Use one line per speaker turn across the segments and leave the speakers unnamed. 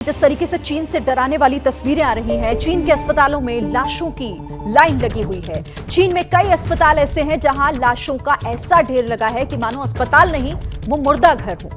जिस तरीके से चीन से डराने वाली तस्वीरें आ रही हैं, चीन के अस्पतालों में लाशों की लाइन लगी हुई है। चीन में कई अस्पताल ऐसे हैं जहां लाशों का ऐसा ढेर लगा है कि मानो अस्पताल नहीं, वो मुर्दा घर हो।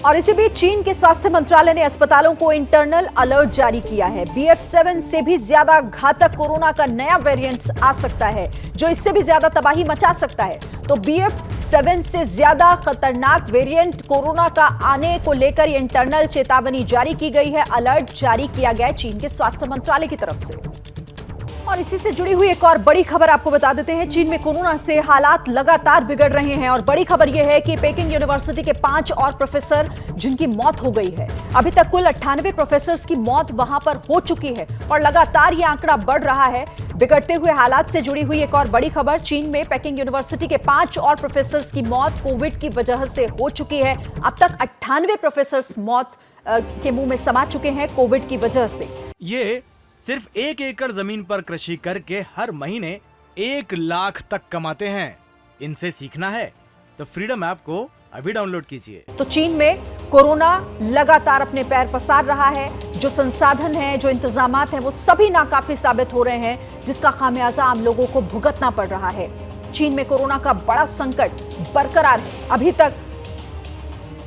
और इसी बीच चीन के स्वास्थ्य मंत्रालय ने अस्पतालों को इंटरनल अलर्ट जारी किया है। BF7 से भी ज्यादा घातक कोरोना का नया वेरिएंट आ सकता है, जो इससे भी ज्यादा तबाही मचा सकता है। तो BF7 से ज्यादा खतरनाक वेरिएंट कोरोना का आने को लेकर इंटरनल चेतावनी जारी की गई है, अलर्ट जारी किया गया है चीन के स्वास्थ्य मंत्रालय की तरफ से। और इसी से जुड़ी हुई एक और बड़ी खबर आपको बता देते हैं। चीन में कोरोना से हालात लगातार बिगड़ रहे हैं और बड़ी खबर यह है कि पेकिंग यूनिवर्सिटी के 5 और प्रोफेसर जिनकी मौत हो गई है। अभी तक कुल 98 प्रोफेसर्स की मौत वहां पर हो चुकी है और लगातार यह आंकड़ा बढ़ रहा है। बिगड़ते हुए हालात से जुड़ी हुई एक और बड़ी खबर, चीन में पेकिंग यूनिवर्सिटी के 5 और प्रोफेसर्स की मौत कोविड की वजह से हो चुकी है। अब तक 98 प्रोफेसर्स मौत के मुंह में समा चुके हैं कोविड की वजह से।
ये सिर्फ 1 एकड़ जमीन पर कृषि करके हर महीने 1 लाख तक कमाते हैं। इनसे सीखना है तो फ्रीडम ऐप को अभी डाउनलोड कीजिए।
तो चीन में कोरोना लगातार अपने पैर पसार रहा है। जो संसाधन हैं, जो इंतजामात हैं, वो सभी नाकाफी साबित हो रहे हैं, जिसका खामियाजा आम लोगों को भुगतना पड़ रहा है। चीन में कोरोना का बड़ा संकट बरकरार है। अभी तक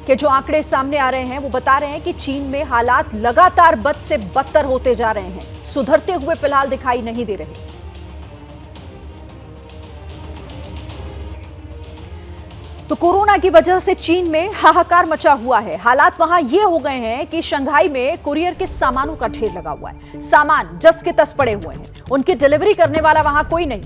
के जो आंकड़े सामने आ रहे हैं वो बता रहे हैं कि चीन में हालात लगातार बद से बदतर होते जा रहे हैं, सुधरते हुए फिलहाल दिखाई नहीं दे रहे। तो कोरोना की वजह से चीन में हाहाकार मचा हुआ है। हालात वहां ये हो गए हैं कि शंघाई में कुरियर के सामानों का ढेर लगा हुआ है। सामान जस के तस पड़े हुए हैं, उनकी डिलीवरी करने वाला वहां कोई नहीं।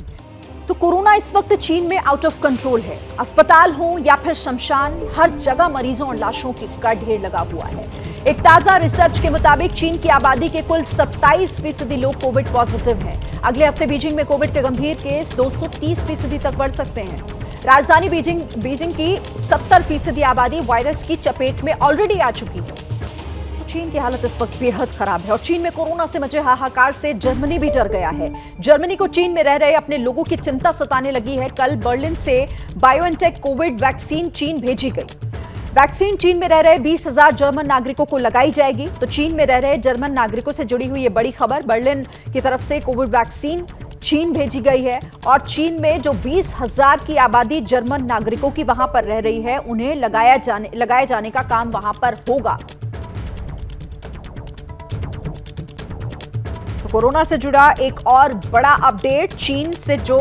तो कोरोना इस वक्त चीन में आउट ऑफ कंट्रोल है। अस्पताल हो या फिर शमशान, हर जगह मरीजों और लाशों का ढेर लगा हुआ है। एक ताजा रिसर्च के मुताबिक चीन की आबादी के कुल 27% लोग कोविड पॉजिटिव हैं। अगले हफ्ते बीजिंग में कोविड के गंभीर केस 230% तक बढ़ सकते हैं। राजधानी बीजिंग की 70% आबादी वायरस की चपेट में ऑलरेडी आ चुकी है। चीन की हालत इस वक्त बेहद खराब है और चीन में कोरोना से मचे हाहाकार से जर्मनी भी डर गया है। जर्मनी को चीन में रह रहे अपने लोगों की चिंता सताने लगी है। कल बर्लिन से बायोएनटेक कोविड वैक्सीन चीन भेजी गई। वैक्सीन चीन में रह रहे 20,000 जर्मन नागरिकों को लगाई जाएगी। तो चीन में रह रहे जर्मन नागरिकों से जुड़ी हुई ये बड़ी खबर, बर्लिन की तरफ से कोविड वैक्सीन चीन भेजी गई है और चीन में जो 20,000 की आबादी जर्मन नागरिकों की वहां पर रह रही है, उन्हें लगाए जाने का काम वहां पर होगा। कोरोना से जुड़ा एक और बड़ा अपडेट, चीन से जो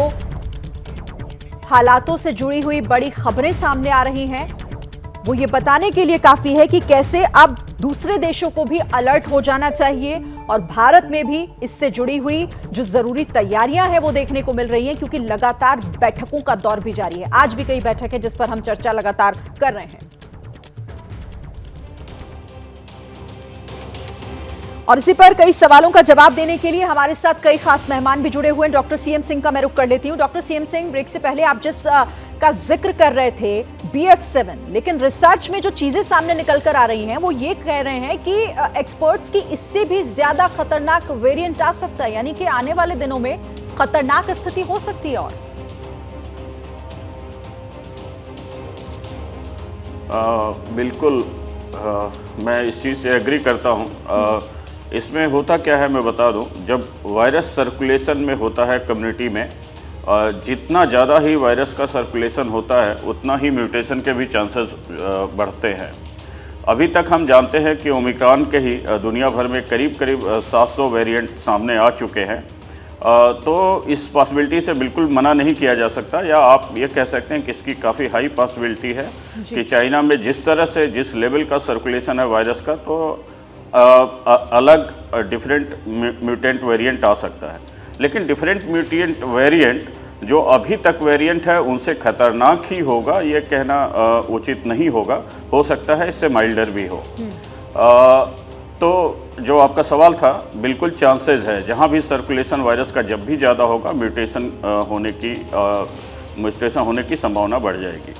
हालातों से जुड़ी हुई बड़ी खबरें सामने आ रही हैं, वो ये बताने के लिए काफी है कि कैसे अब दूसरे देशों को भी अलर्ट हो जाना चाहिए और भारत में भी इससे जुड़ी हुई जो जरूरी तैयारियां हैं वो देखने को मिल रही हैं, क्योंकि लगातार बैठकों का दौर भी जारी है। आज भी कई बैठक है जिस पर हम चर्चा लगातार कर रहे हैं। और इसी पर कई सवालों का जवाब देने के लिए हमारे साथ कई खास मेहमान भी जुड़े हुए हैं। डॉक्टर CM सिंह का मैं रुख कर लेती हूं। डॉक्टर CM सिंह, ब्रेक से पहले आप जिस का जिक्र कर रहे थे BF7, लेकिन रिसर्च में जो चीजें सामने निकल कर आ रही हैं वो ये कह रहे हैं कि एक्सपर्ट्स की इससे भी ज्यादा खतरनाक वेरिएंट आ सकता है, यानी कि आने वाले दिनों में खतरनाक स्थिति हो सकती है। और
बिल्कुल मैं इस चीज़ से एग्री करता हूँ। इसमें होता क्या है मैं बता दूं, जब वायरस सर्कुलेशन में होता है कम्युनिटी में, जितना ज़्यादा ही वायरस का सर्कुलेशन होता है उतना ही म्यूटेशन के भी चांसेस बढ़ते हैं। अभी तक हम जानते हैं कि ओमिक्रॉन के ही दुनिया भर में करीब 700 वेरिएंट सामने आ चुके हैं। तो इस पॉसिबिलिटी से बिल्कुल मना नहीं किया जा सकता, या आप ये कह सकते हैं कि इसकी काफ़ी हाई पॉसिबिलिटी है कि चाइना में जिस तरह से जिस लेवल का सर्कुलेशन है वायरस का, तो अलग डिफरेंट म्यूटेंट वेरिएंट आ सकता है। लेकिन डिफरेंट म्यूटेंट वेरिएंट जो अभी तक वेरिएंट है उनसे खतरनाक ही होगा ये कहना उचित नहीं होगा। हो सकता है इससे माइल्डर भी हो। तो जो आपका सवाल था, बिल्कुल चांसेस है, जहाँ भी सर्कुलेशन वायरस का जब भी ज़्यादा होगा म्यूटेशन होने की संभावना बढ़ जाएगी।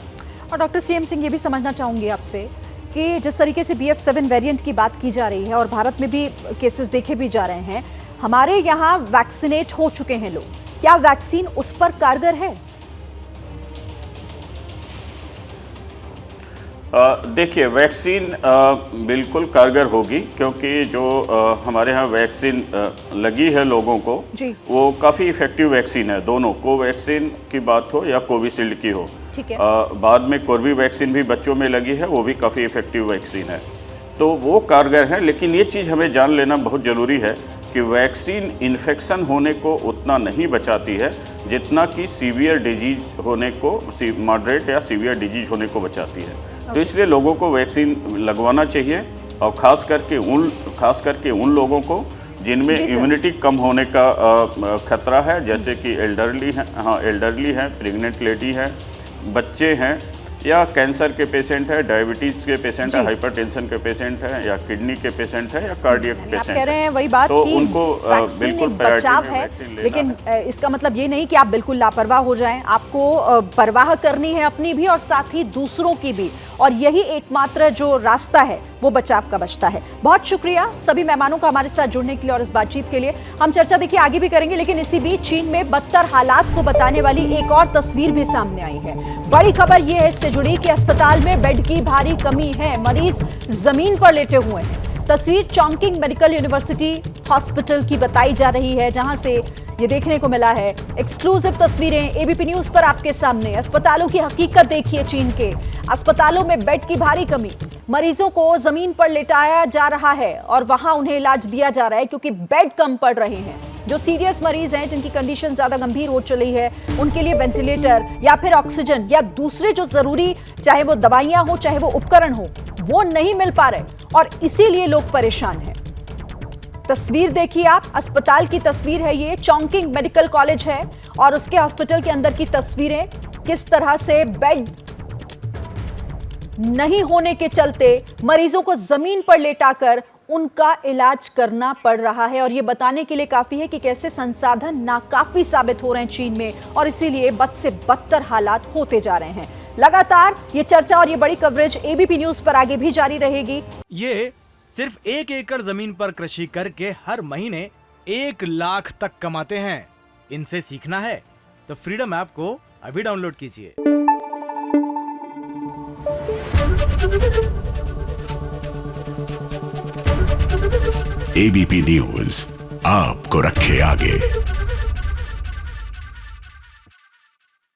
और डॉक्टर CM सिंह, ये भी समझना चाहूँगी आपसे कि जिस तरीके से BF7 वेरिएंट की बात की जा रही है और भारत में भी केसेस देखे भी जा रहे हैं, हमारे यहाँ वैक्सीनेट हो चुके हैं लोग, क्या वैक्सीन उस पर कारगर है?
देखिए, वैक्सीन बिल्कुल कारगर होगी, क्योंकि जो हमारे यहाँ वैक्सीन लगी है लोगों को,
जी।
वो काफ़ी इफेक्टिव वैक्सीन है। दोनों, कोवैक्सीन की बात हो या कोविशील्ड की हो।
ठीक है।
बाद में कोर्बी वैक्सीन भी बच्चों में लगी है, वो भी काफ़ी इफेक्टिव वैक्सीन है, तो वो कारगर है। लेकिन ये चीज़ हमें जान लेना बहुत ज़रूरी है कि वैक्सीन इन्फेक्शन होने को उतना नहीं बचाती है जितना कि सीवियर डिजीज होने को, मॉडरेट या सीवियर डिजीज होने को बचाती है। तो इसलिए लोगों को वैक्सीन लगवाना चाहिए, और ख़ास करके उन लोगों को जिनमें इम्यूनिटी कम होने का खतरा है, जैसे कि एल्डरली हैं, प्रेग्नेंट लेडी हैं, बच्चे हैं, या कैंसर के पेशेंट है, डायबिटीज़ के पेशेंट है, हाइपरटेंशन के पेशेंट है, या किडनी के पेशेंट है, या कार्डियक पेशेंट है।
कह रहे हैं वही बात,
तो
कि
उनको बिल्कुल
बचाव है, लेकिन इसका मतलब ये नहीं कि आप बिल्कुल लापरवाह हो जाएं। आपको परवाह करनी है अपनी भी और साथ ही दूसरों की भी, और यही एकमात्र जो रास्ता है वो बचाव का बचता है। बहुत शुक्रिया सभी मेहमानों का हमारे साथ जुड़ने के लिए और इस बातचीत के लिए। हम चर्चा देखिए आगे भी करेंगे, लेकिन इसी बीच चीन में बदतर हालात को बताने वाली एक और तस्वीर भी सामने आई है। बड़ी खबर यह है इससे जुड़ी कि अस्पताल में बेड की भारी कमी है, मरीज जमीन पर लेटे हुए हैं। तस्वीर चॉन्किंग मेडिकल यूनिवर्सिटी हॉस्पिटल की बताई जा रही है, जहां से ये देखने को मिला है। एक्सक्लूसिव तस्वीरें एबीपी न्यूज पर आपके सामने। अस्पतालों की हकीकत देखिए। चीन के अस्पतालों में बेड की भारी कमी, मरीजों को जमीन पर लेटाया जा रहा है और वहां उन्हें इलाज दिया जा रहा है क्योंकि बेड कम पड़ रहे हैं। जो सीरियस मरीज हैं, जिनकी कंडीशन ज्यादा गंभीर हो चली है, उनके लिए वेंटिलेटर या फिर ऑक्सीजन या दूसरे जो जरूरी, चाहे वो दवाइयां हो चाहे वो उपकरण हो, वो नहीं मिल पा रहे और इसीलिए लोग परेशान हैं। तस्वीर देखिए आप, अस्पताल की तस्वीर है ये। चॉन्किंग मेडिकल कॉलेज है और उसके हॉस्पिटल के अंदर की तस्वीरें, किस तरह से बेड नहीं होने के चलते मरीजों को जमीन पर लेटाकर उनका इलाज करना पड़ रहा है। और यह बताने के लिए काफी है कि कैसे संसाधन नाकाफी साबित हो रहे हैं चीन में, और इसीलिए बद से बदतर हालात होते जा रहे हैं। लगातार ये चर्चा और ये बड़ी कवरेज एबीपी न्यूज पर आगे भी जारी रहेगी।
ये सिर्फ 1 एकड़ जमीन पर कृषि करके हर महीने 1 लाख तक कमाते हैं। इनसे सीखना है तो फ्रीडम ऐप को अभी डाउनलोड कीजिए।
एबीपी न्यूज आपको रखे आगे।